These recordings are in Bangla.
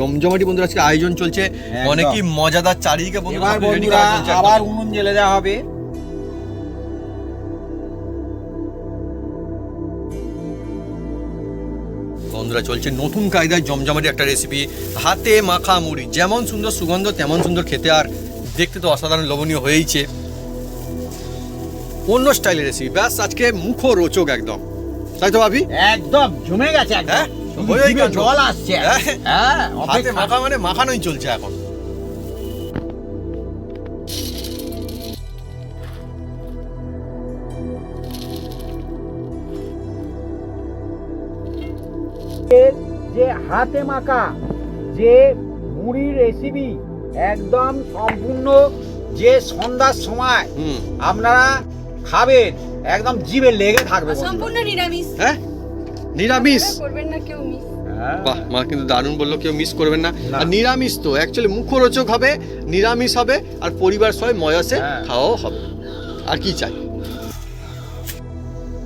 জমজমাটি বন্ধুরা আজকে আয়োজন চলছে, অনেকই মজাদার চারিদিকে বন্ধুরা আবার উনুন জ্বেলে দেওয়া হবে। বন্ধুরা চলছে নতুন কায়দায় জমজমাটি একটা রেসিপি, হাতে মাখা মুড়ি। যেমন সুন্দর সুগন্ধ তেমন সুন্দর খেতে, আর দেখতে তো অসাধারণ লোভনীয় হয়েইছে। অন্য স্টাইলের রেসিপি, ব্যাস আজকে মুখরোচক একদম, তাই তো ভাবি? একদম জমে গেছে, হ্যাঁ জল আসছে। হ্যাঁ, হাতে মাখা মানে মাখানোই চলছে এখন। যে হাতে মাখা যে মুড়ির রেসিপি, একদম সম্পূর্ণ যে সন্ধ্যার সময় আপনারা খাবেন, একদম জিভে লেগে থাকবে। সম্পূর্ণ নিরামিষ। হ্যাঁ, নিরামিষ করবেন না কেউ মিস। বাহ, মা কিন্তু দারুণ বললো, কেউ মিস করবেন না। আর নিরামিষ তো অ্যাকচুয়ালি মুখরোচক হবে, নিরামিষ হবে, আর পরিবার সবাই মজাসে খাওয়াও হবে। আর কি চাই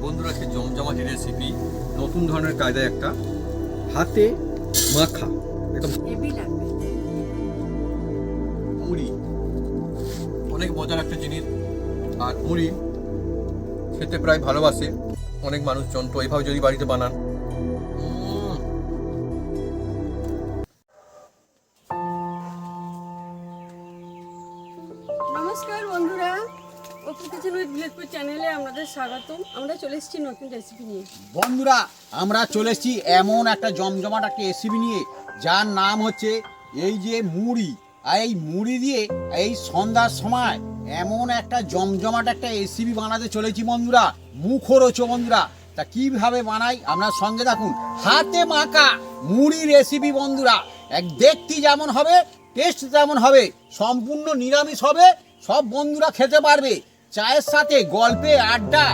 বন্ধুরা? আজকে জমজমাটি রেসিপি, নতুন ধরনের কায়দায় একটা হাতে মাখা একদম হেভি লাগবে মুড়ি। অনেক মজার একটা জিনিস, আর মুড়ি খেতে প্রায় ভালোবাসে অনেক মানুষজন। তো এইভাবে যদি বাড়িতে বানান, নমস্কার বন্ধুরা, অপু কিচেন উইথ ভিলেজপুর চ্যানেলে আপনাদের স্বাগতম। আমরা চলে এসেছি নতুন রেসিপি নিয়ে। বন্ধুরা আমরা চলে এসেছি এমন একটা জমজমাট একটা রেসিপি নিয়ে, যার নাম হচ্ছে এই যে মুড়ি। আর এই মুড়ি দিয়ে এই সন্ধ্যার সময় এমন একটা জমজমাট একটা রেসিপি বানাতে চলেছি বন্ধুরা, মুখরোচক বন্ধুরা। তা কিভাবে বানাই আপনার সঙ্গে থাকুন। হাতে মাখা মুড়ি রেসিপি বন্ধুরা, এক দেখতে যেমন হবে টেস্ট তেমন হবে, সম্পূর্ণ নিরামিষ হবে, সব বন্ধুরা খেতে পারবে। চায়ের সাথে গল্পে আড্ডা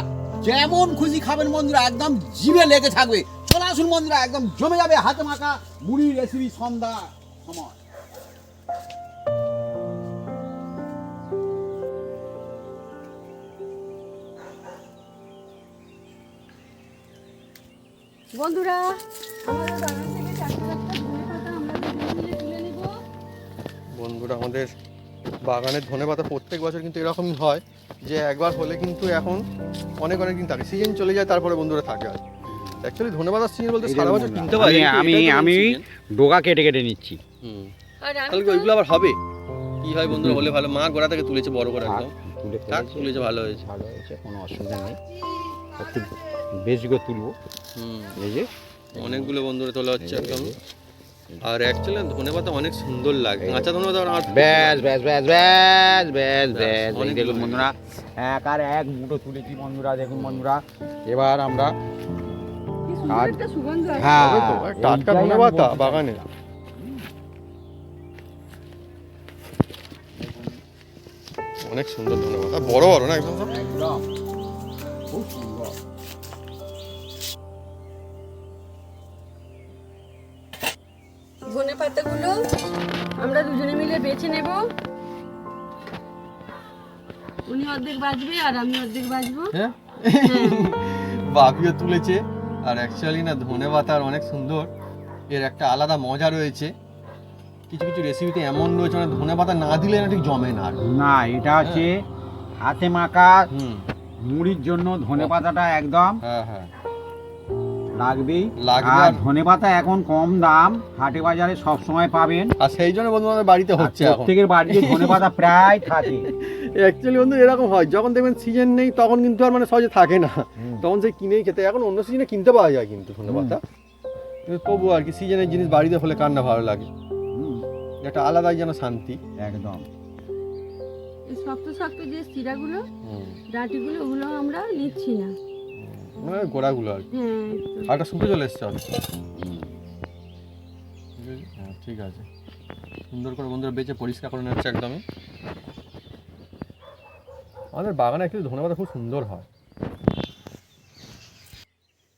যেমন খুশি খাবেন বন্ধুরা, একদম জিভে লেগে থাকবে। চলে আসুন বন্ধুরা, একদম জমে যাবে হাতে মাখা মুড়ি রেসিপি সন্ধ্যা সময়। বন্ধুরা আমাদের বাগান থেকে চারটে ধনেপাতা আমরা মিলে তুলে নেব। বন্ধুরা আমাদের বাগানের ধনেপাতা প্রত্যেক বছর কিন্তু এরকমই হয়, যে একবার হলে কিন্তু এখন অনেক অনেক দিন থাকে, সিজন চলে যায় তারপরে বন্ধুরা থাকে। আর অ্যাকচুয়ালি ধনেপাতার সিজন বলতে সারা বছর কিনতে পারি। আমি ডোকা কেটে কেটে নিচ্ছি। আর তাহলে ওইগুলো আবার হবে কি হয় বন্ধুরা, হলে ভালো। মা গোড়া থেকে তুলেছে বড় করে, একদম তুলেছে, ভালো হয়েছে, ভালো হয়েছে, কোনো অসুবিধা নেই। একটু বেশি করে তুলবো। এই যে অনেকগুলো বন্ধুরা তোলা হচ্ছে একদম। আর অ্যাকচুয়ালি ধনেপাতা অনেক সুন্দর লাগে, কাঁচা ধনেপাতা। ব্যাস ব্যাস ব্যাস ব্যাস ব্যাস ব্যাস, অনেক দেখুন বন্ধুরা, এক আর এক মুঠো তুলেছি বন্ধুরা। দেখুন বন্ধুরা, এবার আমরা কি সুন্দর একটা সুগন্ধ আসছে। হ্যাঁ টাটকা ধনেপাতা বাগানে। অনেক সুন্দর ধনেপাতা, বড় বড় না একদম, একদম খুব সুন্দর। ধনেপাতাগুলো আমরা দুজনে মিলে বেছে নেব। উনি অর্ধেক বাজবে আর আমি অর্ধেক বাজবো। হ্যাঁ বাপিও তুলেছে। আর অ্যাকচুয়ালি না ধনেপাতার অনেক সুন্দর, এর একটা আলাদা মজা রয়েছে। কিছু কিছু রেসিপিতে এমন রয়েছে মানে ধনেপাতা না দিলে না ঠিক জমে না। না, এটা হচ্ছে হাতে মাখা মুড়ির জন্য ধনেপাতাটা একদম হ্যাঁ হ্যাঁ লাগবেই। লাগবে। আর ধনেপাতা এখন কম দাম, হাটে বাজারে সব সময় পাবেন। আর সেই জন্য বন্ধু আমাদের বাড়িতে হচ্ছে এখন। প্রত্যেকের বাড়িতে ধনেপাতা প্রায় থাকে। অ্যাকচুয়ালি বন্ধু এরকম হয়, যখন দেখবেন সিজন নেই তখন কিন্তু আর মানে সহজে থাকে না, তখন সেই কিনেই খেতে। এখন অন্য সিজনে কিনতে পাওয়া যায় কিন্তু ধনেপাতা, কিন্তু তবু আর কি সিজনের জিনিস বাড়িতে হলে কার না ভালো লাগে। একটা আলাদাই যেন শান্তি একদম। এই শক্ত শক্ত যে শিরাগুলো, ডাঁটিগুলো, ওগুলো আমরা নিচ্ছি না, মানে গোড়াগুলো আর কি। হ্যাঁ, একটা শুকিয়ে চলে এসছে আর কি। হ্যাঁ ঠিক আছে, সুন্দর করে বন্ধুরা বেঁচে পরিষ্কার করে নিচ্ছে একদমই। আমাদের বাগানে একটু ধনেপাতা খুব সুন্দর হয়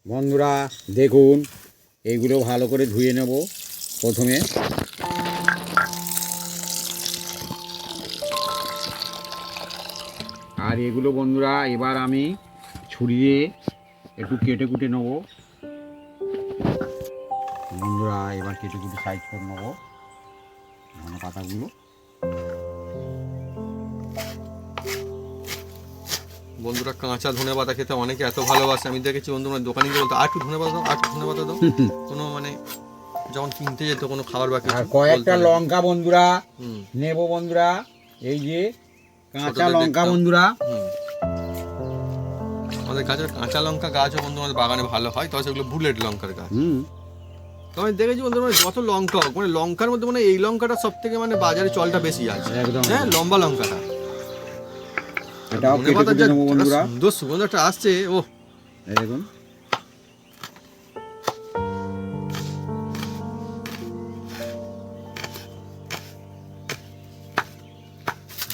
বন্ধুরা। দেখুন এইগুলো ভালো করে ধুয়ে নেব প্রথমে। আর এগুলো বন্ধুরা এবার আমি ছুরি দিয়ে একটু কেটে কুটে নেব বন্ধুরা। এবার কেটে কুটে সাইজ করে নেবো। ধনে পাতাগুলো বন্ধুরা কাঁচা ধনে পাতা খেতে অনেকে এত ভালোবাসে, আমি দেখেছি বন্ধুরা দোকানে গিয়ে বলতো আর একটু ধনে পাতা দাও, আর একটু ধনে পাতা দাও। কোনো মানে যখন কিনতে যেত কোনো খাবার বাকি আর কয়েকটা লঙ্কা বন্ধুরা হুম নেব বন্ধুরা, এই যে কাঁচা ছোটদের লঙ্কা দেখতাম। বন্ধুরা। হুম। আমাদের গাছের কাঁচা লঙ্কা গাছও বন্ধু আমাদের বাগানে ভালো হয়, তবে সেগুলো বুলেট লঙ্কার গাছ। তো আমি দেখেছি বন্ধু মানে যত লঙ্কা হোক মানে লঙ্কার মধ্যে মানে এই লঙ্কাটা সব থেকে মানে বাজারে চলটা বেশি আছে, একদম হ্যাঁ লম্বা লঙ্কাটা। এটাও কেটে ধনেপাতার কেটে যা নেবো বন্ধুরা। সুন্দর সুগন্ধ একটা আসছে, ও এই দেখুন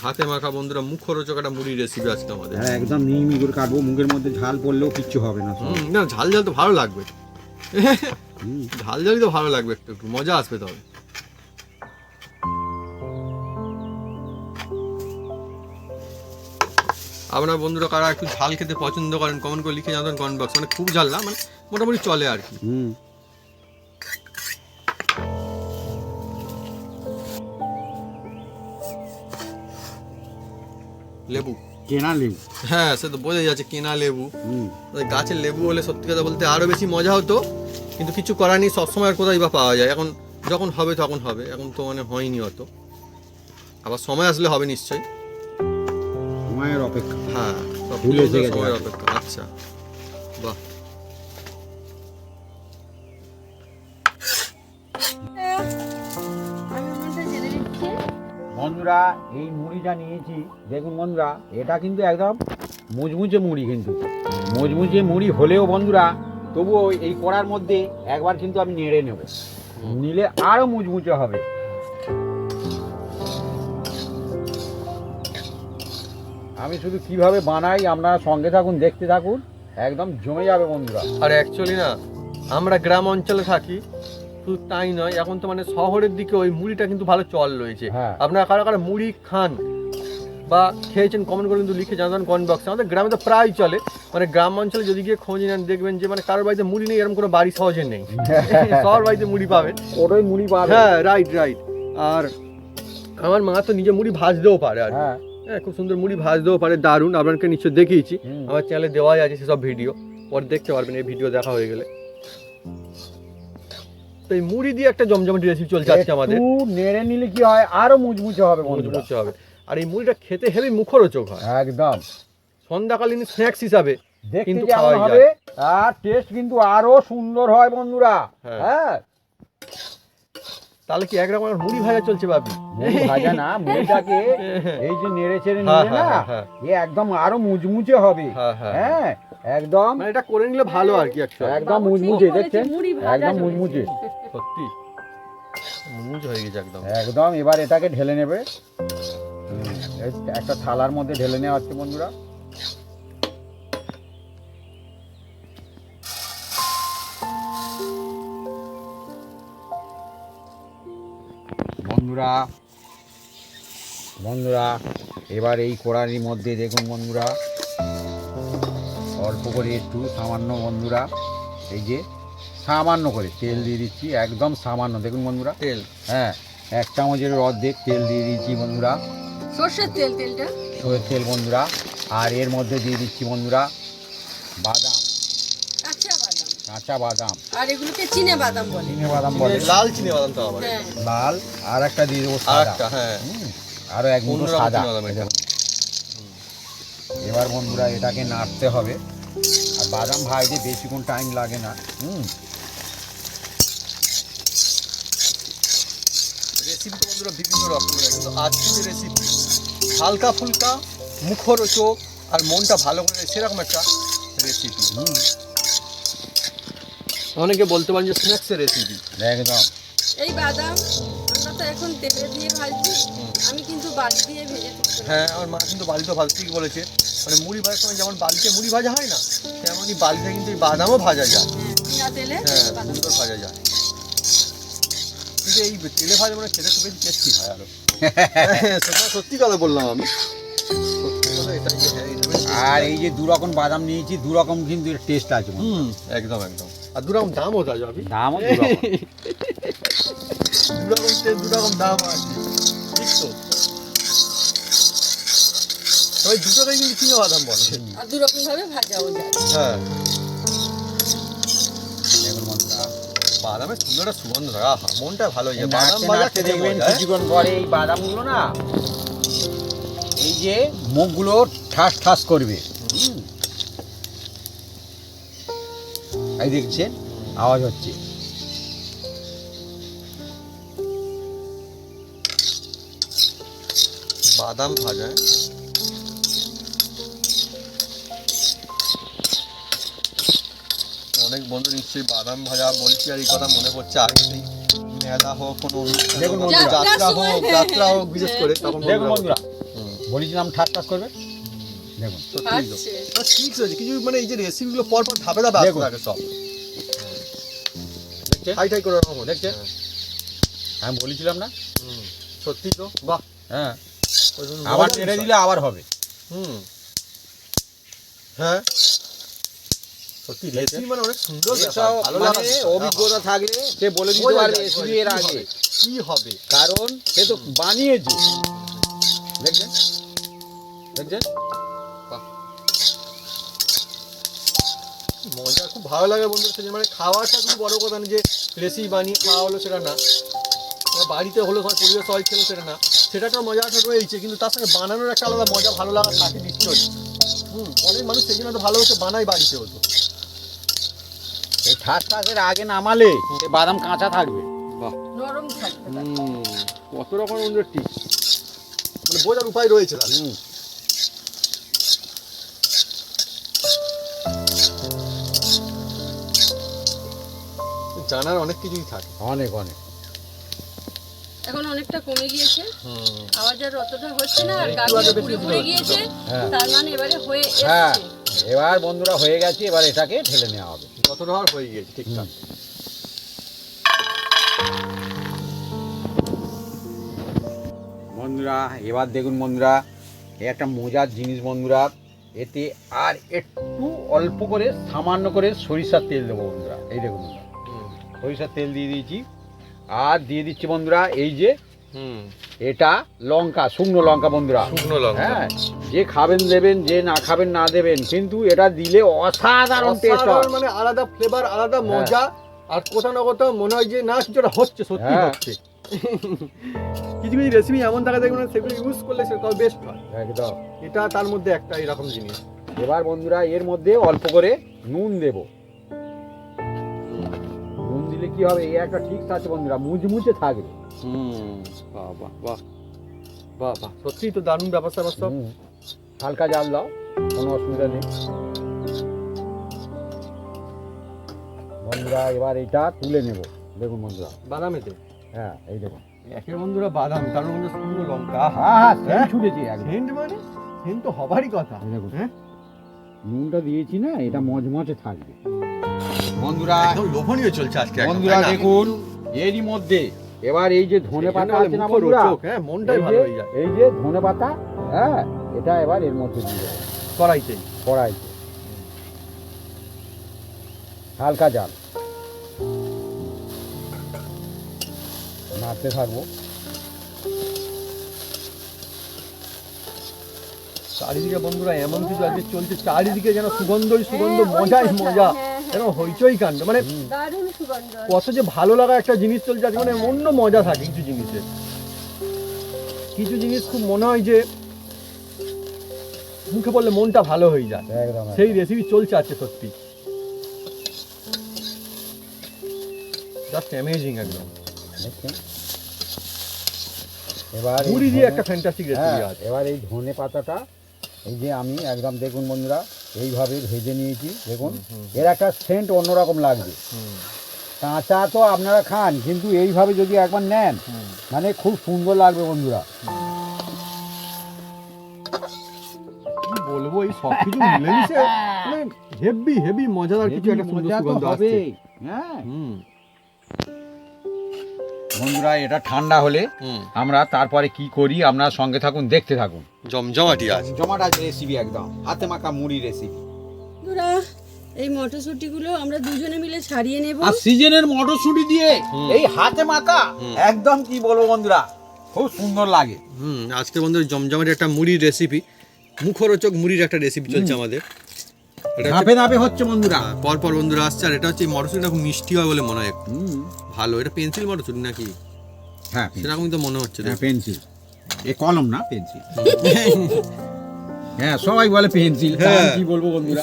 হাতে মাখা বন্ধুরা মুখরোচক একটা মুড়ির রেসিপি আজকে আমাদের। হ্যাঁ একদম মিহি করে কাটবো, মুখের মধ্যে ঝাল পড়লেও কিচ্ছু হবে না। না ঝাল ঝাল তো ভালো লাগবে, হুম। ঝাল ঝালই তো ভালো লাগবে, একটু একটু মজা আসবে তবে। আপনারা বন্ধুরা কারা একটু ঝাল খেতে পছন্দ করেন কমেন্ট করে লিখে জানাবেন কমেন্ট বক্স, মানে খুব ঝাল না মানে মোটামুটি চলে আর কি। হুম। লেবু, কেনা লেবু। হ্যাঁ সে তো বোঝা যাচ্ছে কেনা লেবু। হুম। গাছের লেবু হলে সত্যি কথা বলতে আরো বেশি মজা হতো, কিন্তু কিছু করার নেই, সবসময় আর কোথায় বা পাওয়া যায়, এখন যখন হবে তখন হবে, এখন তো মানে হয়নি অত, আবার সময় আসলে হবে নিশ্চয়ই। সময়ের অপেক্ষা। হ্যাঁ সব ফুল এসে গেছে সময়ের গাছে। অপেক্ষা। আচ্ছা বাহ, আমি ওখানটা জেনে নিচ্ছি। বন্ধুরা এই মুড়িটা নিয়েছি, দেখুন বন্ধুরা এটা কিন্তু একদম মুচমুচে মুড়ি, কিন্তু মুচমুচে মুড়ি হলেও বন্ধুরা তবুও এই কড়ার মধ্যে একবার কিন্তু আমি নেড়ে নেব, নিলে আরো মুচমুচে হবে। আমি শুধু কিভাবে বানাই আপনারা সঙ্গে থাকুন, দেখতে থাকুন, একদম জমে যাবে বন্ধুরা। আর অ্যাকচুয়ালি না আমরা গ্রাম অঞ্চলে থাকি, শুধু তাই নয় এখন তো মানে শহরের দিকে ওই মুড়িটা কিন্তু ভালো চল রয়েছে। হ্যাঁ। আপনারা কারা কারা মুড়ি খান বা খেয়েছেন কমেন্ট করে কিন্তু লিখে জানাবেন কমেন্ট বক্সে। আমাদের গ্রামে তো প্রায় চলে, মানে গ্রাম অঞ্চলে যদি গিয়ে খোঁজ নেন দেখবেন যে মানে কারোর বাড়িতে মুড়ি নেই এরকম কোনো বাড়ি সহজে নেই, সবার বাড়িতে মুড়ি পাবেন। ওটাই মুড়ি পাবে। হ্যাঁ রাইট রাইট। আর আমার মা তো নিজে মুড়ি ভাজতেও পারে আর কি। হ্যাঁ। হ্যাঁ খুব সুন্দর মুড়ি ভাজতেও পারে, দারুণ, আপনাকে নিশ্চয় দেখিয়েছি, হুম। আমার চ্যানেলে দেওয়াই আছে সেসব ভিডিও, পরে দেখতে পারবেন এই ভিডিও দেখা হয়ে গেলে। তো এই মুড়ি দিয়ে একটা জমজমাটি রেসিপি চলছে আজকে আমাদের, একটু নেড়ে নিলে কি হয় আরো মুচমুচে হবে বন্ধুরা। মুচমুচে হবে। আর এই মুড়িটা খেতে হেবি মুখরোচক হয়, একদম সন্ধ্যাকালীন স্ন্যাক্স হিসাবে দেখতে কিন্তু যেমন খাওয়াই হবে যায়। আর টেস্ট কিন্তু আরো সুন্দর হয় বন্ধুরা। হ্যাঁ। হ্যাঁ। তাহলে কি একরকম আমার মুড়ি ভাজা চলছে ভাবি? মুড়ি ভাজা না, মুড়িটাকে এই যে নেড়ে চেড়ে হ্যাঁ, নিলে না হ্যাঁ, হ্যাঁ। এ একদম আরো মুচমুচে হবে। হ্যাঁ, হ্যাঁ। হ্যাঁ একদম মানে এটা করে নিলে ভালো আর কি actually। একদম বাবু ঠিক মুচমুচে, বলেছে, দেখছেন মুড়ি ভাজা একদম চলেছে। মুচমুচে সত্যি মুচমুচে হয়ে গেছে একদম। একদম। এবার এটাকে ঢেলে নেবে, এই একটা থালার মধ্যে ঢেলে নেওয়া হচ্ছে বন্ধুরা। বন্ধুরা বন্ধুরা এবার এই কড়াইয়ের মধ্যে দেখুন বন্ধুরা অল্প করে একটু সামান্য বন্ধুরা এই যে সামান্য করে তেল দিয়ে দিচ্ছি, একদম সামান্য দেখুন বন্ধুরা। তেল, হ্যাঁ 1 চামচের অর্ধেক তেল দিয়ে দিচ্ছি বন্ধুরা, সর্ষের তেল, তেলটা সরষের তেল বন্ধুরা। আর এর মধ্যে দিয়ে দিচ্ছি বন্ধুরা বাদাম, কাঁচা বাদাম, কাঁচা বাদাম, আর এগুলোকে চিনে বাদাম বলে। চিনে বাদাম বলে, লাল চিনি বাদাম তো আবার হ্যাঁ লাল। আর একটা দিয়ে দেবো আর সাদা, একটা, হ্যাঁ আরো এক মুঠো অন্যরকম সাদা। চিনিবাদাম এটা। এবার বন্ধুরা এটাকে নাড়তে হবে, আর বাদাম ভাজতে বেশিক্ষণ টাইম লাগে না। রেসিপি তো বন্ধুরা বিভিন্ন রকমের, কিন্তু আজকের রেসিপি হালকা ফুলকা মুখরোচক আর মনটা ভালো করে সেরকম একটা রেসিপি। অনেকে বলতে পারেন যে স্ন্যাক্সের রেসিপি। একদম এই বাদাম আমরা তো এখন তেলে দিয়ে ভাজছি, আমি কিন্তু বালি দিয়ে ভেজে তুলতে। হ্যাঁ আমার মা কিন্তু বালিতে ভাজা ঠিক বলেছে, মানে মুড়ি ভাজার সময় যেমন বালিতে মুড়ি ভাজা হয় না, তেমনই বালিতে কিন্তু এই বাদামও ভাজা যায়। বিনা তেলে হ্যাঁ বাদাম। সুন্দর ভাজা যায়, কিন্তু এই তেলে ভাজা মানে খেতে খুব বেশি টেস্টি হয় আরো। সেটা সত্যি কথা বললাম আমি, সত্যি কথা এটাই যে হ্যাঁ, এটা বেশ tasty আর হয়। এই যে 2 রকম বাদাম নিয়েছি, 2 রকম কিন্তু টেস্ট আছে বন্ধুরা। একদম একদম। আর দুরকম দামও তাই যাবি, দামও 2 রকম। দুরকম তেল দুরকম দাম আছে। ঠিক তো তবে দুটোতেই কিন্তু চীনা বাদাম বলে। আর দু রকম ভাবে ভাজাও যায়। হ্যাঁ দেখুন বন্ধুরা, বাদামের সুন্দর সুগন্ধ থাকে, আহা মনটা ভালো হয়ে যায়। নাড়তে বাদাম ভাজা নাড়তে খেতে দেখবেন মজা, হ্যাঁ? কিছুক্ষণ পরে এই বাদামগুলো না এই যে মুখগুলো ঠাস ঠাস করবে। এই দেখছেন আওয়াজ হচ্ছে। বাদাম ভাজা অনেক বন্ধু নিশ্চয়ই বাদাম ভাজা বলছি আর এই কথা মনে পড়ছে আগে সেই মেলা হোক কোনো অনুষ্ঠান দেখুন হোক, বন্ধুরা, যাত্রা হোক হ্যাঁ, যাত্রা হোক বিশেষ করে তখন দেখুন বন্ধুরা, হুম, বলেছিলাম ঠাস ঠাস করবে। দেখুন সত্যিই তো। খাচ্ছে। না, ঠিক আছে কিছু মানে এই যে রেসিপিগুলো পর পর ধাপে ধাপে আসতে দেখুন। থাকে সব দেখছেন ঠাই ঠাই করে ওরকম হচ্ছে। দেখছেন? আমি বলেছিলাম না? হুম, সত্যি তো বাহ হ্যাঁ, ওই জন্য আবার মজার ছেড়ে বিষয়। দিলে আবার হবে। হুম হ্যাঁ সত্যি রেসিপি মানে অনেক সুন্দর ব্যাপার, এসব ভালো মানে লাগার বিষয়। অভিজ্ঞতা থাকলে সে বলে দিতে বোঝা পারবে যায়, রেসিপি বোঝা এর যায়, আগে, কি হবে কারণ সে তো বানিয়েছে। দেখছেন দেখছেন মজা খুব ভালো লাগে বন্ধুদের সাথে, মানে খাওয়াটা খুব বড় কথা না যে রেসিপি বানিয়ে খাওয়া হলো সেটা না, বা বাড়িতে হলো সবাই পরিবার সবাই খেলো সেটা না, সেটা একটা মজাটা রয়েছে, কিন্তু তার সঙ্গে বানানোর একটা আলাদা মজা ভালো লাগা থাকে নিশ্চয়ই। অনেক মানুষ সেই জন্য তো ভালো হচ্ছে বানায় বাড়িতে হতো। এই ঠাস ঠাসের আগে নামালে সে বাদাম কাঁচা থাকবে। বাহ নরম থাকবে। কত রকম বন্ধুদের টিপস মানে বোঝার উপায় রয়েছে তাহলে। জানার অনেক কিছুই থাকে। অনেক অনেক এখন অনেকটা কমে গিয়েছে, আওয়াজ আর অতটা হচ্ছে না, আর একটু আগে গাগুলো বেশি পুড়ে পুড়ে হচ্ছে। গিয়েছে। হ্যাঁ। তার মানে এবারে হয়ে হ্যাঁ, এসছে। এবার বন্ধুরা হয়ে গেছে, এবার এটাকে ঢেলে নেওয়া হবে। যতটা হওয়ার হয়ে গিয়েছে ঠিকঠাক। বন্ধুরা এবার দেখুন বন্ধুরা, এই একটা মজার জিনিস বন্ধুরা, এতে আর একটু অল্প করে সামান্য করে সরিষার তেল দেবো বন্ধুরা। এই দেখুন বন্ধুরা, সরিষার তেল দিয়ে দিয়েছি, আর দিয়ে দিচ্ছি বন্ধুরা এই যে এটা লঙ্কা, শুকনো লঙ্কা বন্ধুরা। শুকনো লঙ্কা হ্যাঁ, যে খাবেন দেবেন, যে না খাবেন না দেবেন, কিন্তু এটা দিলে অসাধারণ টেস্ট হয়। অসাধারণ, মানে আলাদা ফ্লেভার, আলাদা মজা, আর কোথাও না কোথাও মনে হয় যে না কিছুটা হচ্ছে, সত্যি হ্যাঁ। হচ্ছে। কিছু কিছু রেসিপি এমন থাকা দেখবেন সেগুলো ইউজ করলে সেটা বেস্ট হয়, একদম। এটা তার মধ্যে একটা এরকম জিনিস। এবার বন্ধুরা এর মধ্যে অল্প করে নুন দেব। নুন দিলে কি হবে, এই একটা ঠিক আছে বন্ধুরা, মুচমুচে থাকবে। বাহ বাহ বাহ বাহ বাহ, সত্যি তো দারুণ ব্যাপার স্যাপার সব। হালকা জাল দাও, কোনো অসুবিধা নেই বন্ধুরা। এবার এটা তুলে নেব, দেখুন বন্ধুরা। বাদামেতে হ্যাঁ, এই দেখুন। একের বন্ধুরা বাদাম, তার মধ্যে শুকনো লঙ্কা, হ্যাঁ হ্যাঁ, ছুটেছি একদম। সেন্ট, মানে সেন্ট তো হবারই কথা। এই দেখুন, হ্যাঁ নুনটা দিয়েছি না, এটা মজমজে থাকবে বন্ধুরা। একদম লোভনীয় চলছে আজকে একদম, বন্ধুরা তাই না? দেখুন, এরই মধ্যে এবার এই যে ধনে পাতা এখানে আছে না মুখও বন্ধুরা, রোচক, হ্যাঁ মনটাই এই ভালো যে- হয়ে যায়। এই যে ধনে পাতা, হ্যাঁ, এটা এবার এর মধ্যে দিয়ে দেবো কড়াইতে কড়াইতে, হালকা জাল নাড়তে থাকবো। চারিদিকে বন্ধুরা এমন কিছু আজকে চলছে, চারিদিকে যেন সুগন্ধই সুগন্ধ, মজাই মজা, যেন হইচই কাণ্ড, মানে দারুণ সুগন্ধ। কত যে ভালো লাগা একটা জিনিস চলছে আজকে, মানে অন্য মজা থাকে কিছু জিনিসের। কিছু জিনিস খুব মনে হয় যে মুখে বললে মনটা ভালো হয়ে যায়, একদম সেই রেসিপি চলছে আজকে সত্যি জাস্ট অ্যামেজিং একদম। দেখছেন? এবার এই মুড়ি দিয়ে ধনে- একটা ফ্যান্টাস্টিক হ্যাঁ, রেসিপি আছে। এবার এই ধনে পাতাটা এই যে আমি একদম দেখুন বন্ধুরা এইভাবে ভেজে নিয়েছি, দেখুন এর একটা সেন্ট অন্যরকম লাগবে। কাঁচা তো আপনারা খান, কিন্তু এইভাবে যদি একবার নেন মানে খুব সুন্দর লাগবে বন্ধুরা। কি বলবো, এই সব কিছু মিলেমিশে মানে হেভি হেভি মজাদার কিছু একটা সুন্দর মজা তো সুগন্ধ আসছে। হবেই, হ্যাঁ বন্ধুরা। এটা ঠান্ডা হলে আমরা তারপরে কি করি, আপনারা সঙ্গে থাকুন, দেখতে থাকুন। জমজমাটি আছে। জমাটা রেসিপি একদম হাতে মাখা মুড়ি রেসিপি। বন্ধুরা এই মটরশুঁটিগুলো আমরা দুজনে মিলে ছাড়িয়ে নেব। আর সিজনের মটরশুঁটি দিয়ে এই হাতে মাখা একদম কি বলবো বন্ধুরা, খুব সুন্দর লাগে। আজকে বন্ধুরা জমজমাটি একটা মুড়ির রেসিপি, মুখরোচক মুড়ির একটা রেসিপি চলছে আমাদের। এটা ধাপে ধাপে হচ্ছে বন্ধুরা। পর বন্ধুরা আসছে। আর এটা হচ্ছে এই মটরশুঁটিটা খুব মিষ্টি হয় বলে মনে হয় একটু। ভালো, এটা পেন্সিল মটরশুঁটি নাকি? হ্যাঁ সেরকমই তো মনে হচ্ছে। পেন্সিল, এ কলম না পেন্সিল। হ্যাঁ সবাই বলে পেন্সিল, কি বলবো বন্ধুরা।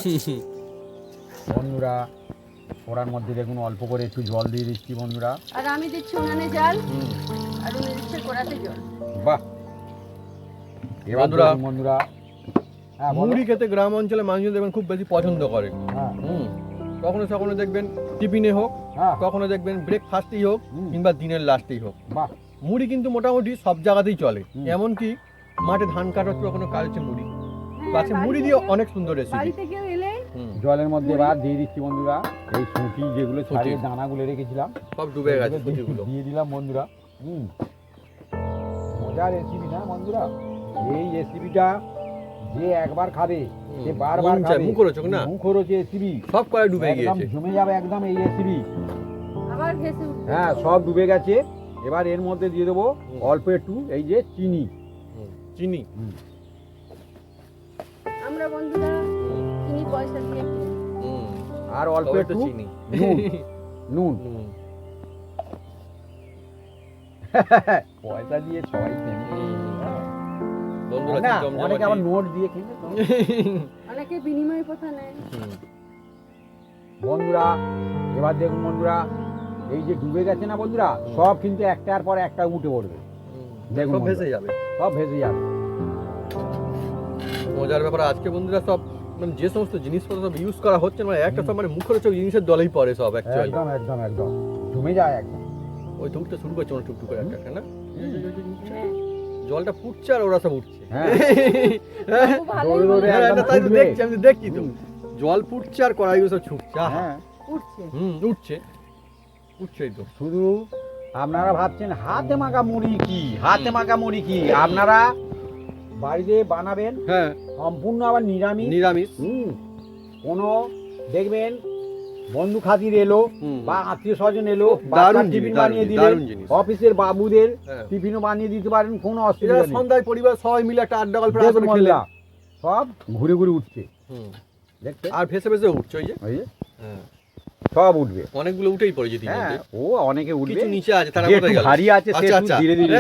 বন্ধুরা ওরার মধ্যে দেখুন অল্প করে একটু জল দিয়ে দিচ্ছি বন্ধুরা। আর আমি দিচ্ছি উনানে জল, আর উনি দিচ্ছে কড়াতে জল। বাহ, এবার দেখুন বন্ধুরা, হ্যাঁ মুড়ি খেতে গ্রাম অঞ্চলে মানুষজন দেখবেন খুব বেশি পছন্দ করে। হ্যাঁ কখনো কখনো দেখবেন টিফিনে হোক, হ্যাঁ কখনো দেখবেন ব্রেকফাস্টেই হোক, কিংবা দিনের লাস্টেই হোক। বাহ, মুড়ি কিন্তু মোটামুটি সব জায়গাতেই চলে। এমনকি মাঠে ধান কাটার কোনো কাজ হচ্ছে মুড়ি। পাশে মুড়ি দিয়ে অনেক সুন্দর রেসিপি। বাড়িতে কেউ এলে জলের মধ্যে এবার দিয়ে দিচ্ছি বন্ধুরা এই সুটি যেগুলো ছাড়িয়ে দানাগুলো রেখেছিলাম সব ডুবে গেছে সুটিগুলো। দিয়ে দিলাম বন্ধুরা। মজার রেসিপি না বন্ধুরা, এই রেসিপিটা যে একবার খাবে সে বারবার খাবে। মুখরোচক না, মুখরোচক রেসিপি, সব কড়াই ডুবে একদম গিয়েছে। জমে যাবে একদম এই রেসিপি। আবার ভেসে উঠবে। হ্যাঁ সব ডুবে গেছে। এবার এর মধ্যে দিয়ে দেবো অল্প একটু এই যে চিনি। চিনি আমরা বন্ধুরা চিনি পয়সা দিয়ে কিনি। আর অল্প তবে তো একটু চিনি। নুন। পয়সা দিয়ে সবাই কেনে বন্ধুরা না, জমজমাটি। অনেকে আবার নোট দিয়ে কিনে তো। অনেকে বিনিময় প্রথা নেয়। বন্ধুরা এবার দেখুন বন্ধুরা, এই যে ডুবে গেছে না বন্ধুরা, সব কিন্তু একটার পর একটা উঠে পড়বে। দেখুন সব বন্ধুরা, ভেসে যাবে। সব ভেসে যাবে। মজার ব্যাপার আজকে বন্ধুরা সব মানে যে সমস্ত জিনিসপত্র সব ইউজ করা হচ্ছে মানে একটা সব মানে মুখরোচক জিনিসের দলেই পড়ে সব অ্যাকচুয়ালি। একদম একদম একদম জমে যায় একদম। ওই তো উঠতে শুরু করছে মানে টুকটুক করে একটা না, হ্যাঁ জলটা ফুটছে আর ওরা সব উঠছে। হ্যাঁ খুব ভালোই দৌড়ে দৌড়ে হ্যাঁ, একদম এটা তাই তো ফুটবে। দেখছি, আমি তো দেখছি তো জল ফুটছে আর কড়াইগুলো সব ছুটছে। আহা। হ্যাঁ উঠছে। উঠছে উঠছেই তো। শুধু আপনারা ভাবছেন হাতে মাখা মুড়ি কি, হাতে মাখা মুড়ি কি, আপনারা বাড়িতে বানাবেন হ্যাঁ সম্পূর্ণ আবার নিরামিষ। নিরামিষ। কোনো দেখবেন বন্ধু খাতির এলো হুম। বা আত্মীয় স্বজন এলো, দারুণ টিফিন জিনিস, বানিয়ে দারুণ দিলেন, দারুণ জিনিস। অফিসের বাবুদের হ্যাঁ। টিফিনও বানিয়ে দিতে পারেন, কোনো এটা অসুবিধা নেই। সন্ধ্যায় পরিবার সবাই মিলে একটা আড্ডা গল্প দেখুন আসলে খেলে। বন্ধুরা, সব ঘুরে ঘুরে উঠছে দেখতে, আর ভেসে ভেসে উঠছে ওই যে। ওই যে হ্যাঁ। সব উঠবে। অনেকগুলো উঠেই পড়েছে হ্যাঁ ইতিমধ্যে। ও অনেকে উঠবে, কিছু নিচে আছে তারা যে কোথায় একটু গেল? ভারী আছে সে আচ্ছা, একটু আচ্ছা। ধীরে ধীরে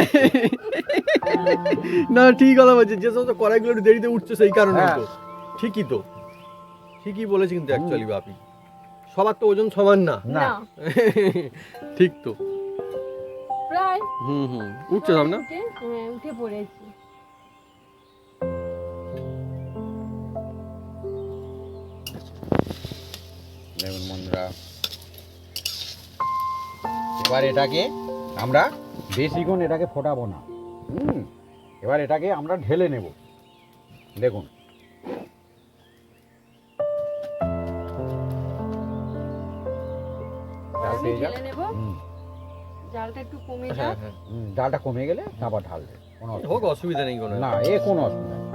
না ঠিক কথা বলছি, যে সমস্ত কড়াইগুলো একটু দেরিতে উঠছে সেই কারণে হ্যাঁ। তো। ঠিকই তো, ঠিকই বলেছি কিন্তু অ্যাকচুয়ালি বাপি সবার তো ওজন সমান না। না। না ঠিক তো। প্রায় উঠছে সব না। হ্যাঁ উঠে পড়েছি। দেখুন বন্ধুরা, এবার এটাকে আমরা বেশিক্ষণ এটাকে ফোটাবো না। এবার এটাকে আমরা ঢেলে নেব। দেখুন জাল আমি পেয়ে যাক। ঢেলে নেব, জালটা একটু কমে হ্যাঁ যাক। হ্যাঁ জালটা কমে গেলে তারপর ঢালবে, কোনো অসুবিধা হোক, অসুবিধা নেই কোনো। নেই। না এ কোনো অসুবিধা নেই।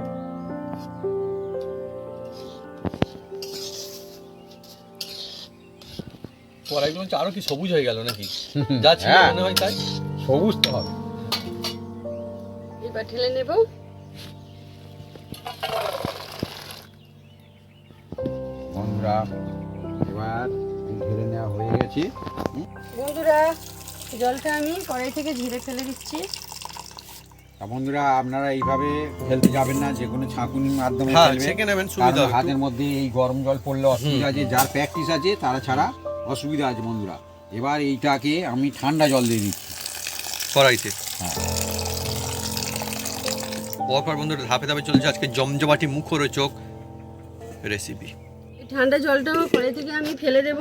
কড়াইগুলো আরো কি সবুজ হয়ে গেল নাকি? যা ছিল হ্যাঁ। মনে হয় তাই। সবুজ তো হবে। এবার ঢেলে নেব। বন্ধুরা এবার ঢেলে নেওয়া হয়ে গেছে। বন্ধুরা জলটা আমি কড়াই থেকে ঝেড়ে ফেলে দিচ্ছি। বন্ধুরা আপনারা এইভাবে ফেলতে যাবেন না, যে কোনো ছাঁকুনির মাধ্যমে হ্যাঁ ফেলবেন। ছেঁকে নেবেন, সুবিধা কারণ হবে হাতের মধ্যে এই গরম জল পড়লে অসুবিধা আছে, যার প্র্যাকটিস আছে তারা ছাড়া অসুবিধা আছে বন্ধুরা। এবার এইটাকে আমি ঠান্ডা জল দিয়ে দিচ্ছি কড়াইতে। হ্যাঁ। পরপর বন্ধুরা ধাপে ধাপে চলছে আজকে জমজমাটি মুখরোচক রেসিপি। এই ঠান্ডা জলটা কড়াই থেকে আমি ফেলে দেব।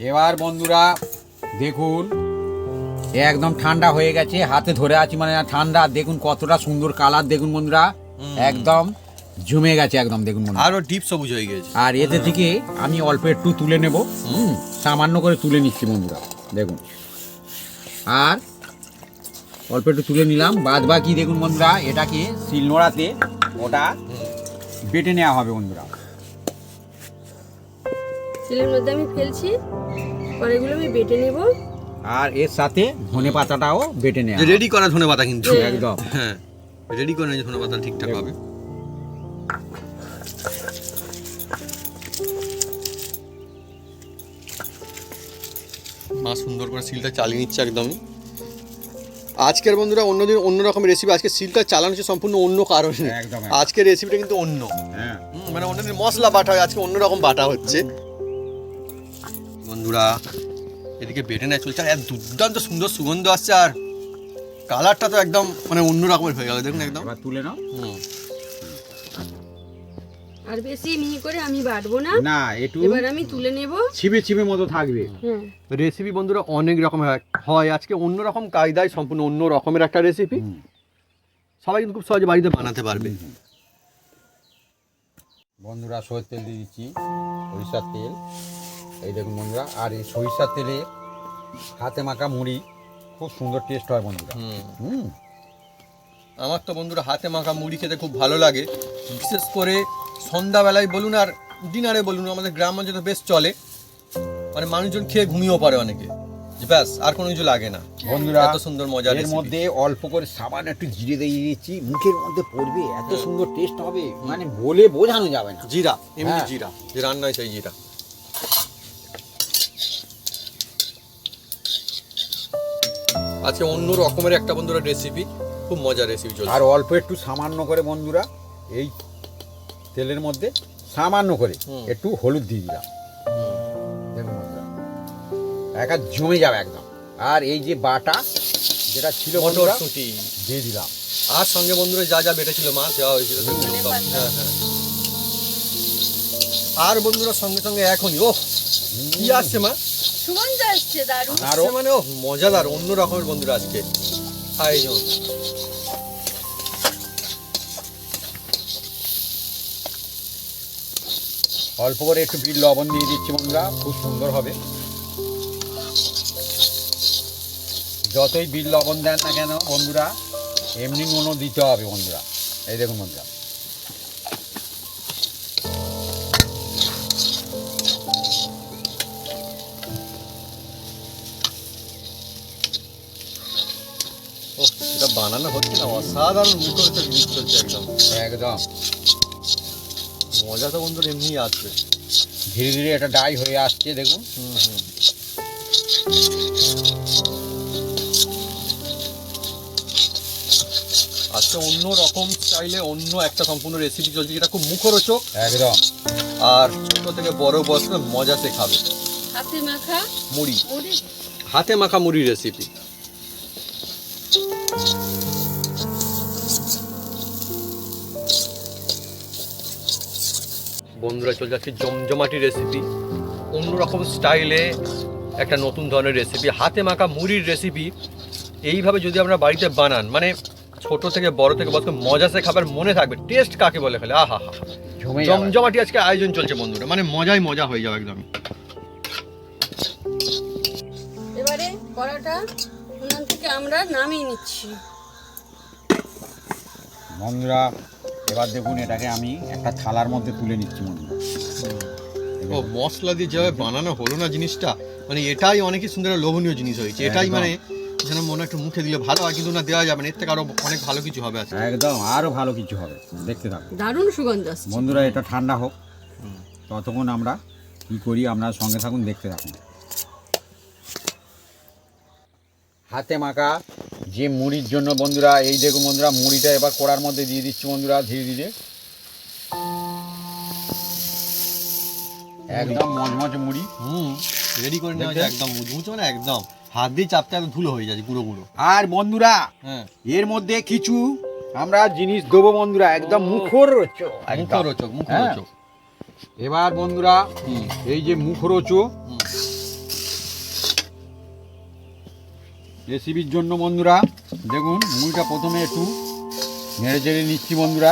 এবার বন্ধুরা দেখুন একদম ঠান্ডা হয়ে গেছে, হাতে ধরে আছি মানে ঠান্ডা। দেখুন কতটা সুন্দর কালার, দেখুন বন্ধুরা একদম জমে গেছে একদম, দেখুন বন্ধুরা। আরো ডিপ সবুজ হয়ে গেছে। আর এতে থেকে আমি অল্প একটু তুলে নেব, সামান্য করে তুলে নিচ্ছি বন্ধুরা দেখুন। আর অল্প একটু তুলে নিলাম, বাদ বাকি দেখুন বন্ধুরা এটাকে শিলনোড়াতে ওটা বেটে নেওয়া হবে বন্ধুরা। তেলের মধ্যে আমি ফেলছি, পরে এগুলো আমি বেটে নেব। আর এর সাথে ধনে পাতাটাও বেটে নেওয়া রেডি করা ধনেপাতা কিন্তু, একদম। হ্যাঁ রেডি করে নিয়ে ধনেপাতা ঠিকঠাক হবে। মা সুন্দর করে সিলটা চালিয়ে নিচ্ছে একদমই। আজকের বন্ধুরা অন্যদিন অন্য রকমের রেসিপি, আজকে সিলটা চালানো হচ্ছে সম্পূর্ণ অন্য কারণে। একদম। আজকের রেসিপিটা কিন্তু অন্য, হ্যাঁ মানে অন্যদিন মশলা বাটা হয়, আজকে অন্যরকম বাটা হচ্ছে বন্ধুরা। এদিকে বেটে নেয় চলছে, আর এত দুর্দান্ত সুন্দর সুগন্ধ আসছে, আর কালারটা তো একদম মানে অন্য রকমের হয়ে গেল দেখুন একদম। এবার তুলে নাও। আর বেশি মিহি করে আমি বাটবো না, না একটু এবার আমি তুলে নেব। ছিবে ছিবে মতো থাকবে। হ্যাঁ, রেসিপি বন্ধুরা অনেক রকমের হয়, আজকে অন্য রকম কায়দায় সম্পূর্ণ অন্য রকমের একটা রেসিপি, সবাই কিন্তু খুব সহজে বাড়িতে বানাতে পারবে। বন্ধুরা সরষের তেল দিয়ে দিচ্ছি, সরিষার তেল, এই দেখুন বন্ধুরা। আর এই সরিষার তেলে হাতে মাখা মুড়ি খুব সুন্দর টেস্ট হয় বন্ধুরা। আমার তো বন্ধুরা হাতে মাখা মুড়ি খেতে খুব ভালো লাগে, বিশেষ করে সন্ধ্যাবেলায় বলুন আর ডিনারে বলুন, আমাদের গ্রাম অঞ্চলে বেশ চলে, মানে মানুষজন খেয়ে ঘুমিয়েও পারে অনেকে, যে ব্যাস আর কোনো কিছু লাগে না বন্ধুরা এত সুন্দর মজা। এর মধ্যে অল্প করে সামান্য একটু জিরে দিয়ে দিচ্ছি, মুখের মধ্যে পড়বে, এত সুন্দর টেস্ট হবে মানে বলে বোঝানো যাবে না। জিরা, এমনি হ্যাঁ। জিরা যে রান্নায় সেই জিরা। আজকে অন্য রকমের একটা বন্ধুরা রেসিপি, খুব মজার রেসিপি চলছে। আর অল্প একটু সামান্য করে বন্ধুরা এই তেলের মধ্যে সামান্য করে একটু হলুদ দিয়ে দিলাম, দেখুন বন্ধুরা একা জমে যাবে একদম। আর এই যে বাটা যেটা ছিল বন্ধুরা মটরশুঁটি দিয়ে দিলাম, আর সঙ্গে বন্ধুরা যা যা বেটেছিল মাছ দেওয়া হয়েছিল হ্যাঁ হ্যাঁ। আর বন্ধুরা সঙ্গে সঙ্গে এখনই ও কি আসছে মা, সুগন্ধ আসছে দারুণ। আরো আসছে মানে ও মজাদার অন্য রকমের বন্ধুরা আজকে আয়োজন। অল্প করে একটু বিট লবণ দিয়ে দিচ্ছি বন্ধুরা, খুব সুন্দর হবে। যতই বিট লবণ দেন না কেন বন্ধুরা, এমনি নুনও দিতে হবে বন্ধুরা। এই দেখুন বন্ধুরা ও এটা বানানো হচ্ছে না, অসাধারণ মুখে একটা জিনিস চলছে একদম একদম। মজা তো বন্ধুরা এমনি আসবে। ধীরে ধীরে এটা ডাই হয়ে আসছে দেখুন। আজকে অন্য রকম স্টাইলে অন্য একটা সম্পূর্ণ রেসিপি চলছে, যেটা খুব মুখরোচক, একদম। আর ছোট থেকে বড় বয়স মজা সে খাবে। হাতে মাখা মুড়ি, মুড়ি। হাতে মাখা মুড়ি রেসিপি। বন্ধুরা চলে যাচ্ছে জমজমাটি রেসিপি, অন্যরকম স্টাইলে একটা নতুন ধরনের রেসিপি, হাতে মাখা মুড়ির রেসিপি। এইভাবে যদি আমরা বাড়িতে বানান, মানে ছোট থেকে বড় থেকে বড় মজা সে খাবার মনে থাকবে, টেস্ট কাকে বলে ফেলে, আহা হা। জমে যাবে। জমজমাটি আজকে আয়োজন চলছে বন্ধুরা, মানে মজাই মজা হয়ে যাবে একদম। এবারে কড়াটা উনান থেকে আমরা নামিয়ে নিচ্ছি। বন্ধুরা এবার দেখুন এটাকে আমি একটা থালার মধ্যে তুলে নিচ্ছি বন্ধুরা। ও মশলা দিয়ে যেভাবে বানানো হলো না জিনিসটা, মানে এটাই অনেকই সুন্দর লোভনীয় জিনিস হয়েছে। এটাই মানে যেন মনে একটু মুখে দিলে ভালো হয়, কিন্তু না দেওয়া যাবে না, এর থেকে আরো অনেক ভালো কিছু হবে আজকে। একদম আরো ভালো কিছু হবে, দেখতে থাকুন দারুণ সুগন্ধ আসছে। বন্ধুরা। এটা ঠান্ডা হোক, ততক্ষণ আমরা কি করি, আমরা সঙ্গে থাকুন, দেখতে থাকুন। হাতে মাখা যে মুড়ির জন্য বন্ধুরা, এই দেখুন বন্ধুরা মুড়িটা এবার কড়ার মধ্যে দিয়ে দিচ্ছি বন্ধুরা ধীরে ধীরে। একদম মজমজে মুড়ি রেডি করে নেওয়া যায় একদম মুচমুচে, মানে একদম হাত দিয়ে চাপতে একদম ধুলো হয়ে যাচ্ছে গুঁড়ো গুঁড়ো। আর বন্ধুরা হ্যাঁ এর মধ্যে কিছু আমরা জিনিস দেবো বন্ধুরা, একদম মুখরোচক একদম। মুখরোচক মুখরোচক। এবার বন্ধুরা এই যে মুখরোচক রেসিপির জন্য বন্ধুরা দেখুন মুড়িটা প্রথমে একটু নেড়ে চেড়ে নিচ্ছি বন্ধুরা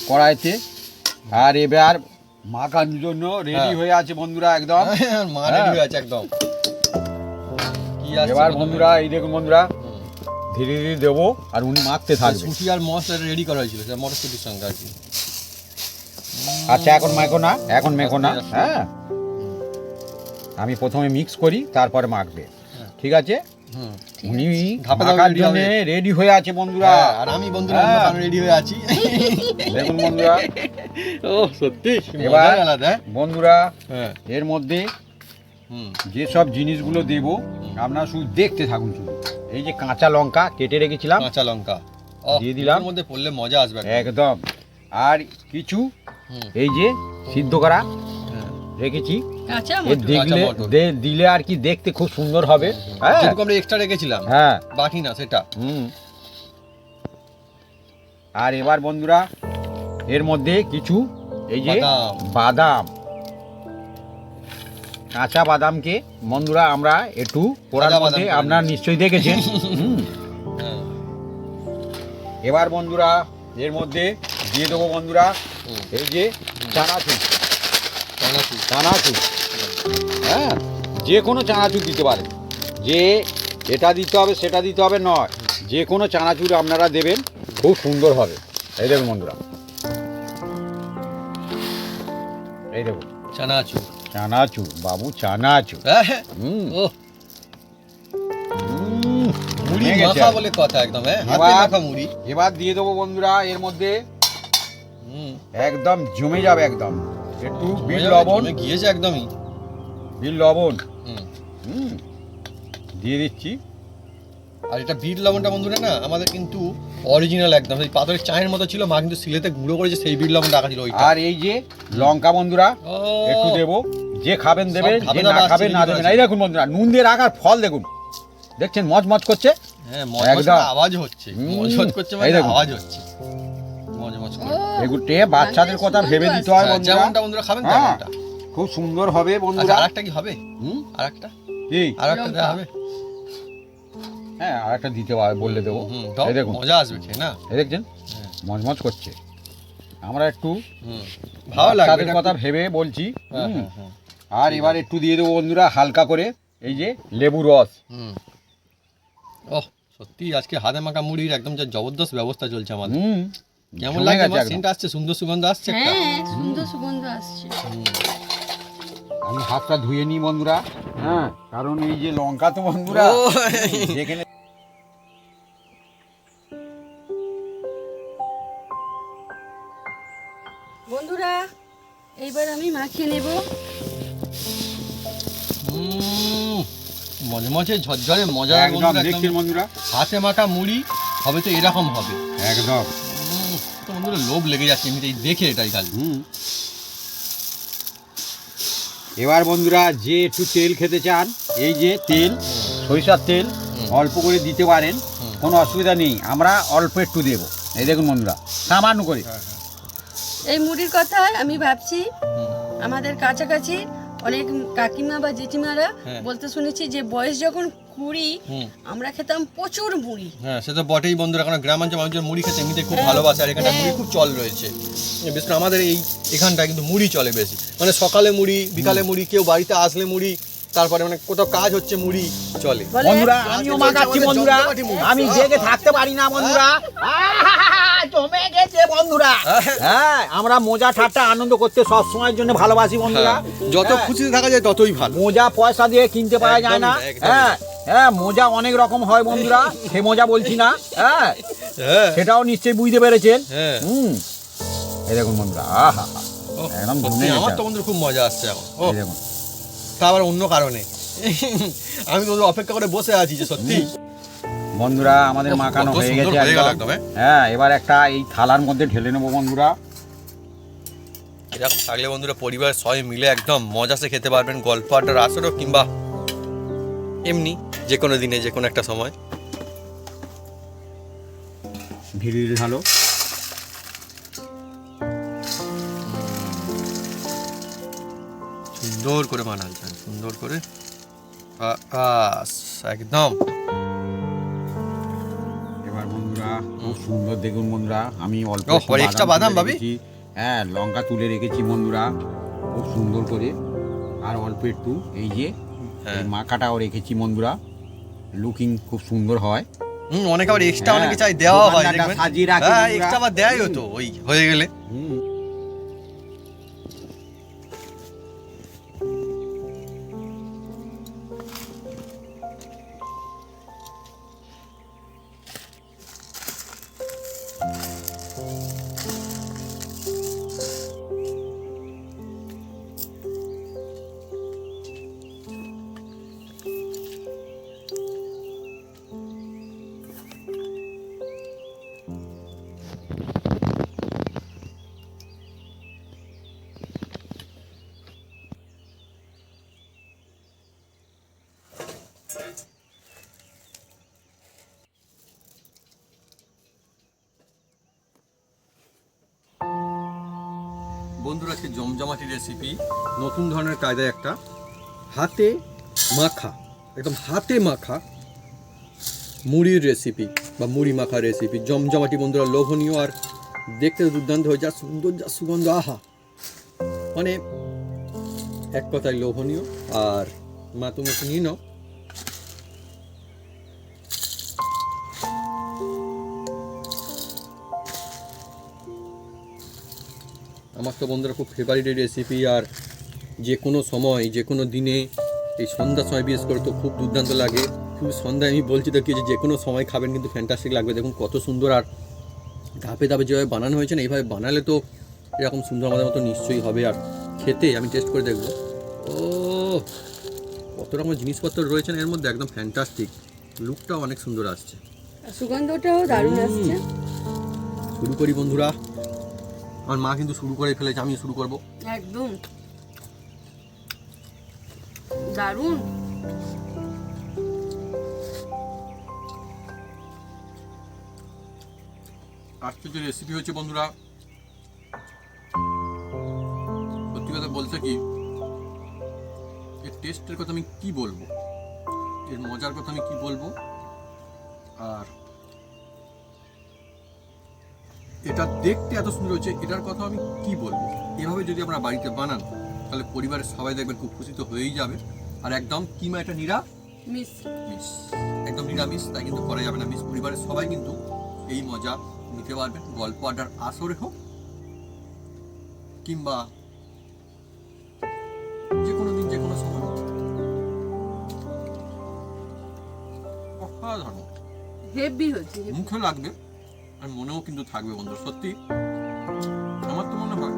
কড়াইতে। আর এবার মাখানোর জন্য রেডি হয়ে আছে বন্ধুরা একদম। মা রেডি হয়ে আছে একদম। কি আছে এবার বন্ধুরা এই দেখুন বন্ধুরা ধীরে ধীরে দেবো, আর উনি মাখতে থাকবে। সুটি আর মশলা রেডি করা হয়েছিল সেটা মটরশুটির সঙ্গে আর কি। আচ্ছা এখন মেখো না, এখন মেখো না। হ্যাঁ আমি প্রথমে মিক্স করি, তারপরে মাখবে। ঠিক আছে, হুম উনি ধাপে ধাপে মাখার ready জন্য হবে। রেডি হয়ে আছে বন্ধুরা। হ্যাঁ, আর আমি বন্ধুরা হ্যাঁ। রেডি হয়ে আছি। দেখুন বন্ধুরা, ও সত্যি এবার মজাই আলাদা। বন্ধুরা হ্যাঁ এর মধ্যে হুম যেসব জিনিসগুলো দেব আপনারা শুধু দেখতে থাকুন শুধু। এই যে কাঁচা লঙ্কা কেটে রেখেছিলাম, কাঁচা লঙ্কা দিয়ে দিলাম। এর মধ্যে পড়লে মজা আসবে একদম। আর কিছু হুম এই যে সিদ্ধ করা হ্যাঁ। রেখেছি, কাঁচা এ মটর। দেখলে মটর। দিলে আর কি দেখতে খুব সুন্দর হবে। হ্যাঁ যেটুকু আমরা এক্সট্রা রেখেছিলাম হ্যাঁ বাকি না সেটা। হুম। আর এবার বন্ধুরা এর মধ্যে কিছু এই যে বাদাম। বাদাম, কাঁচা বাদামকে বন্ধুরা আমরা একটু পোড়ার ভাজা মধ্যে বাদাম করে আপনারা নিশ্চয়ই দেখেছেন। হুম। হ্যাঁ এবার বন্ধুরা এর মধ্যে দিয়ে দেবো বন্ধুরা হুম। এই যে চানাচুর। চানাচুর। চানাচুর, হ্যাঁ, যে কোনো চানাচুর দিতে পারেন, যে এটা দিতে হবে সেটা দিতে হবে নয়, যে কোনো চানাচুর আপনারা দেবেন, খুব সুন্দর হবে। এই দেখুন বন্ধুরা, এই দেখুন চানাচুর। চানাচুর বাবু, চানাচুর। হ্যাঁ হুম ও মুড়ি জমে গেছে। মাখা বলে কথা একদম। হ্যাঁ হাতে এবার- মাখা মুড়ি। এবার দিয়ে দেবো বন্ধুরা এর মধ্যে হুম একদম জমে যাবে, একদম একটু বিট জমে লবণ, জমে গিয়েছে একদমই। বিট লবণ হুম হুম দিয়ে দিচ্ছি। আর এটা বিট লবণটা বন্ধুরা না আমাদের কিন্তু অরিজিনাল একদম এই পাথরের চায়ের মতো ছিল, মা কিন্তু সিলেতে গুঁড়ো করেছে সেই বিট লবণ রাখা ছিল ওইটা। আর এই যে লঙ্কা বন্ধুরা ও, একটু দেবো, যে খাবেন দেবেন, সব খাবে যে না না বাস খাবেন না চিনি দেবেন। আছে। এই দেখুন বন্ধুরা নুন দিয়ে রাখার ফল দেখুন, দেখছেন মচমচ করছে। হ্যাঁ মজমজ একদম। করে আওয়াজ হচ্ছে, হুম। মজমজ করছে এই মানে দেখুন। আওয়াজ হচ্ছে মজমজ করে। এগুলো বাচ্চাদের কথা ভেবে দিতে হয় হ্যাঁ, বন্ধুরা। যেমনটা বন্ধুরা খাবেন হ্যাঁ, তেমনটা। খুব সুন্দর হবে আচ্ছা বন্ধুরা। আরেকটা কি হবে? হুম আরেকটা কি আরেকটা দেওয়া হবে? হ্যাঁ আর একটা দিতে হবে বললে দেবো। হুম দাও, এই দেখুন, মজা আসবে খেয়ে না। এই দেখছেন হ্যাঁ। মচমচ করছে। আমরা একটু হুম ভালো লাগবে বাচ্চাদের এটা কথা খুব- ভেবে বলছি। হ্যাঁ, হুম। হ্যাঁ, হ্যাঁ। আর এবার একটু দিয়ে দেবো বন্ধুরা হালকা করে এই যে লেবু রস। হুম ওহ সত্যি আজকে হাতে মাখা মুড়ির একদম যা জবরদস্ত ব্যবস্থা চলছে আমাদের। হুম কেমন জমে লাগছে? গেছে একদম। সেন্ট আসছে, সুন্দর সুগন্ধ আসছে একটা। হ্যাঁ সুন্দর সুগন্ধ আসছে। হুম। আমি হাতটা ধুয়ে নিই বন্ধুরা। হ্যাঁ কারণ এই যে লঙ্কা তো বন্ধুরা ও, যেখানে বন্ধুরা এইবার আমি মাখিয়ে নেব। হুম, মজমজে ঝরঝরে মজা একদম বন্ধুরা, দেখছেন একদম বন্ধুরা, হাতে মাখা মুড়ি হবে তো এরকম হবে। একদম। তো বন্ধুরা লোভ লেগে যাচ্ছে এমনিতেই দেখে এটাই খালি। হুম। এবার বন্ধুরা যে একটু তেল খেতে চান, এই যে তেল, সরিষার তেল অল্প করে দিতে পারেন, কোনো অসুবিধা নেই। আমরা অল্প একটু দেবো। এই দেখুন বন্ধুরা, সামান্য করে। এই মুড়ির কথা আমি ভাবছি আমাদের কাছাকাছি অনেক কাকিমা বা জেঠিমারা হ্যাঁ। বলতে শুনেছি যে বয়স যখন 20 হুম। আমরা খেতাম প্রচুর মুড়ি। হ্যাঁ সে তো বটেই বন্ধুরা, কারণ গ্রামাঞ্চল মানুষজন মুড়ি খেতে এমনিতে খুব হ্যাঁ। ভালোবাসে, আর এখানটা হ্যাঁ। মুড়ি খুব চল রয়েছে। বিশেষ করে আমাদের এখানটায় কিন্তু মুড়ি চলে বেশি, মানে সকালে মুড়ি, বিকালে মুড়ি, কেউ বাড়িতে আসলে মুড়ি, তারপরে মানে কোথাও কাজ হচ্ছে মুড়ি চলে। বলে বন্ধুরা আমিও মাখাচ্ছি বন্ধুরা, আমি জেগে থাকতে পারি না বন্ধুরা। জমে গেছে বন্ধুরা। হ্যাঁ আমরা মজা ঠাট্টা আনন্দ করতে সব সময়ের জন্য ভালোবাসি বন্ধুরা। হ্যাঁ, যত হ্যাঁ। খুশিতে থাকা যায় ততই ভালো। মোজা পয়সা দিয়ে কিনতে পাওয়া যায় না। একদমই, একদমই। হ্যাঁ হ্যাঁ মোজা অনেক রকম হয় বন্ধুরা, সে মোজা বলছি না। হ্যাঁ হ্যাঁ সেটাও নিশ্চয়ই বুঝতে পেরেছেন। হ্যাঁ হুম এই দেখুন বন্ধুরা, আহা ওহ, একদম সত্যি জমে আমার গেছে। তো বন্ধুরা খুব মজা আসছে এখন। ও এই দেখুন তা আবার অন্য কারণে আমি তো অপেক্ষা করে বসে আছি যে সত্যি বন্ধুরা আমাদের মাখানো কত হয়ে সুন্দর গেছে হয়ে গেল একদম। একদম, হ্যাঁ। হ্যাঁ এবার একটা এই থালার মধ্যে ঢেলে নেবো বন্ধুরা। এরকম থাকলে বন্ধুরা পরিবার সবাই মিলে একদম মজাসে খেতে পারবেন, গল্প আড্ডার আসরও কিংবা এমনি যে কোনো দিনে যে কোনো একটা সময়। ধীরে ধীরে ঢালো। সুন্দর করে বানাচ্ছেন, সুন্দর করে একদম। এবার বন্ধুরা খুব সুন্দর দেখুন বন্ধুরা, আমি অল্প ওহ, একটু আর extra বাদাম তুলে ভাবি? রেখেছি। হ্যাঁ লঙ্কা তুলে রেখেছি বন্ধুরা খুব সুন্দর করে। আর অল্প একটু এই যে হ্যাঁ। এই মাখাটাও রেখেছি বন্ধুরা, লুকিং খুব সুন্দর হয়। অনেকে আবার এক্সট্রা হ্যাঁ, অনেকে চাই দেওয়া হয়, দোকানদাররা দেখবেন। সাজিয়ে রাখে হ্যাঁ বন্ধুরা। এক্সট্রা আবার দেয়ও তো ওই হয়ে গেলে। হুম। বন্ধুরা, আজকে জমজমাটি রেসিপি, নতুন ধরনের কায়দায় একটা হাতে মাখা, একদম হাতে মাখা মুড়ির রেসিপি বা মুড়ি মাখা রেসিপি। জমজমাটি বন্ধুরা, লোভনীয় আর দেখতে দুর্দান্ত হয়ে, যা সুন্দর, যা সুগন্ধ, আহা, মানে এক কথায় লোভনীয়। আর মা, তুমি একটু নিয়ে নাও। আমার তো বন্ধুরা খুব ফেভারিট এই রেসিপি, আর যে কোনো সময়, যে কোনো দিনে, এই সন্ধ্যার সময় বিশেষ করে তো খুব দুর্দান্ত লাগে। শুধু সন্ধ্যায় আমি বলছি তো কি, যে কোনো সময় খাবেন কিন্তু ফ্যান্টাস্টিক লাগবে। দেখুন কত সুন্দর, আর ধাপে ধাপে যেভাবে বানানো হয়েছে না, এইভাবে বানালে তো এরকম সুন্দর আমাদের মতো নিশ্চয়ই হবে। আর খেতে আমি টেস্ট করে দেখবো, ও কত রকম জিনিসপত্র রয়েছে না এর মধ্যে, একদম ফ্যান্টাস্টিক। লুকটাও অনেক সুন্দর আসছে, সুগন্ধটাও দারুণ আসছে। শুরু করি বন্ধুরা। আমার মা কিন্তু শুরু করে ফেলেছে, আমি শুরু করব। একদম দারুণ। আজকে যে রেসিপি হচ্ছে বন্ধুরা, সত্যি কথা বলতে কি, এর টেস্টের কথা আমি কি বলবো, এর মজার কথা আমি কি বলবো, আর এটা দেখতে এত সুন্দর হচ্ছে, এটার কথা আমি কি বলবো। এভাবে যদি আমরা বাড়িতে বানান, তাহলে পরিবারের সবাই দেখবেন খুব খুশি তো হয়েই যাবে। আর একদম কিমা, এটা নিরামিষ, একদম নিরামিষ, তাই কিন্তু করা যাবে না মিস। পরিবারের সবাই কিন্তু এই মজা নিতে পারবেন, গল্প আড্ডার আসরে হোক কিংবা যে কোনো দিন, যে কোনো সময়। অসাধারণ, হেভি হচ্ছে, মুখে লাগবে আর মনেও কিন্তু থাকবে বন্ধু। সত্যি আমার তো মনে হয়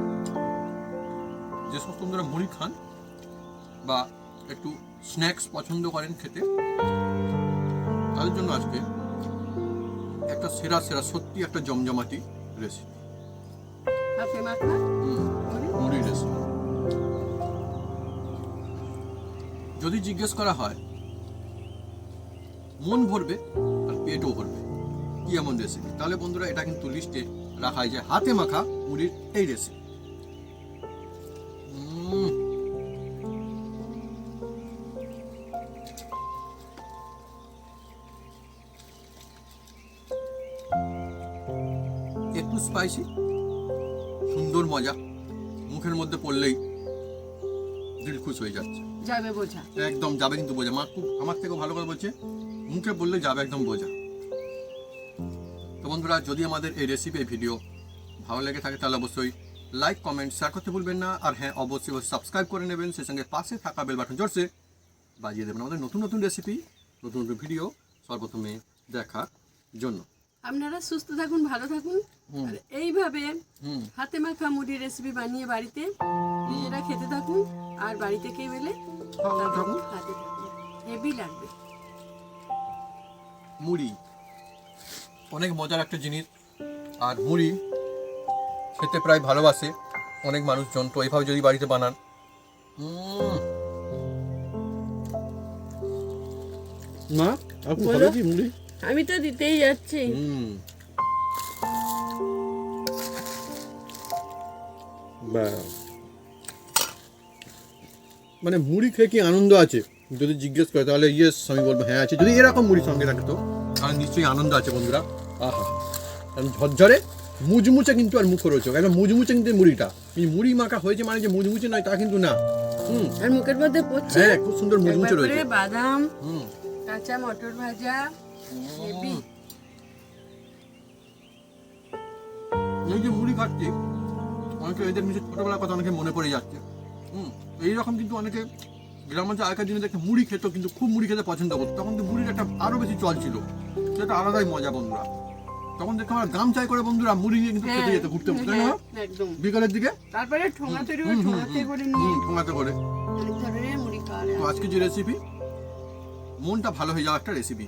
যে সমস্ত বন্ধুরা মুড়ি খান বা একটু স্ন্যাক্স পছন্দ করেন খেতে, তাদের জন্য আজকে একটা সেরা সেরা, সত্যি একটা জমজমাটি রেসিপি, হাতে মাখা মুড়ি রেসিপি। যদি জিজ্ঞেস করা হয়, মন ভরবে আর পেটও ভরবে, কি এমন রেসিপি, তাহলে বন্ধুরা এটা কিন্তু লিস্টে রাখাই যায়, হাতে মাখা মুড়ির এই রেসিপি। একটু স্পাইসি, সুন্দর মজা, মুখের মধ্যে পড়লেই দিল খুশ হয়ে যাচ্ছে, যাবে বোঝা, একদম যাবে কিন্তু বোঝা। মা খুব আমার থেকেও ভালো করে বলছে, মুখে বললে যাবে একদম বোঝা। তো বন্ধুরা, যদি আমাদের এই রেসিপি, এই ভিডিও ভালো লেগে থাকে, তাহলে অবশ্যই লাইক, কমেন্ট, শেয়ার করতে ভুলবেন না। আর হ্যাঁ, অবশ্যই সাবস্ক্রাইব করে নেবেন, সেই সঙ্গে পাশে থাকা বেল বাটন জোরসে বাজিয়ে দেবেন, আমাদের নতুন নতুন রেসিপি, নতুন নতুন ভিডিও সর্বপ্রথমে দেখার জন্য। আপনারা সুস্থ থাকুন, ভালো থাকুন, আর এইভাবে হাতে মাখা মুড়ি রেসিপি বানিয়ে বাড়িতে নিজেরা খেতে থাকুন, আর বাড়িতে কে বেলে থাকুন। হাতে থাকুন, হেভি লাগবে। মুড়ি অনেক মজার একটা জিনিস, আর মুড়ি খেতে প্রায় ভালোবাসে অনেক মানুষজন। তো এইভাবে যদি বাড়িতে বানান, মা আপনি বলো। ভালো কি মুড়ি? আমি তো দিতেই যাচ্ছি। মানে মুড়ি খেয়ে কি আনন্দ আছে যদি জিজ্ঞেস করে, তাহলে ইয়েস আমি বলবো হ্যাঁ আছে। যদি এরকম মুড়ি সঙ্গে থাকে তো তাহলে নিশ্চয়ই আনন্দ আছে বন্ধুরা। আহা, ঝরঝরে মুচমুচে কিন্তু, আর মুখরোচক, একদম মুচমুচে কিন্তু মুড়িটা। এই মুড়ি মাখা হয়েছে মানে যে মুচমুচে নয় তা কিন্তু না। আর মুখের মধ্যে পড়ছে, হ্যাঁ, খুব সুন্দর মুচমুচে একবার রয়েছে। করে বাদাম, কাঁচা মটর ভাজা, হেভি। এই যে মুড়ি খাচ্ছি, অনেকে এদের নিজের ছোটবেলার কথা অনেকে মনে পড়ে যাচ্ছে। এইরকম কিন্তু অনেকে গ্রামাঞ্চলে আগেকার দিনে দেখে মুড়ি খেত, কিন্তু খুব মুড়ি খেতে পছন্দ করতো। তখন তো মুড়ির একটা আরো বেশি চল ছিল, সেটা আলাদাই মজা বন্ধুরা। তখন দেখো আমরা গামছাই করে বন্ধুরা মুড়ি নিয়ে কিন্তু খেতে যেত, ঘুরতে ঘুরতে একদম বিকালের দিকে, তারপরে ঠোঙা তৈরি করে ঠোঙাতে করে নিয়ে ঠোঙাতে করে। অনেক ধরনের মুড়ি খাওয়া তো আজকে যে রেসিপি, মনটা ভালো হয়ে যাওয়া একটা রেসিপি।